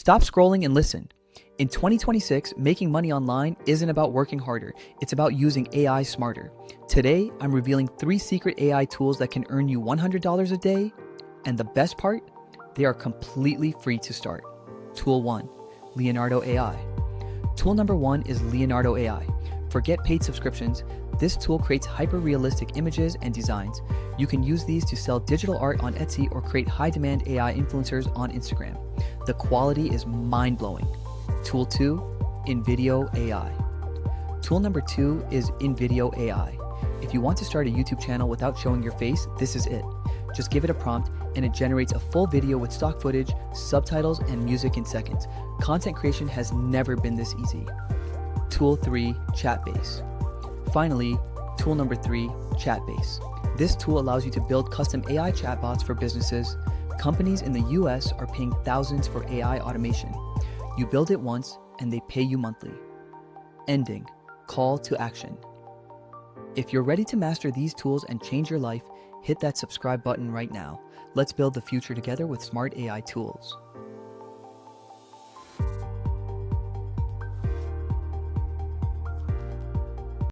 Stop scrolling and listen. In 2026, making money online isn't about working harder, it's about using AI smarter. Today, I'm revealing 3 secret AI tools that can earn you $100 a day, and the best part, they are completely free to start. Tool 1, Leonardo AI. Tool number 1 is Leonardo AI. Forget paid subscriptions. This tool creates hyper-realistic images and designs. You can use these to sell digital art on Etsy or create high-demand AI influencers on Instagram. The quality is mind-blowing. Tool 2, InVideo AI. Tool number 2 is InVideo AI. If you want to start a YouTube channel without showing your face, this is it. Just give it a prompt and it generates a full video with stock footage, subtitles, and music in seconds. Content creation has never been this easy. Tool 3, Chatbase. Finally, tool number 3, Chatbase. This tool allows you to build custom AI chatbots for businesses. Companies in the US are paying thousands for AI automation. You build it once and they pay you monthly. Ending. Call to action. If you're ready to master these tools and change your life, hit that subscribe button right now. Let's build the future together with smart AI tools.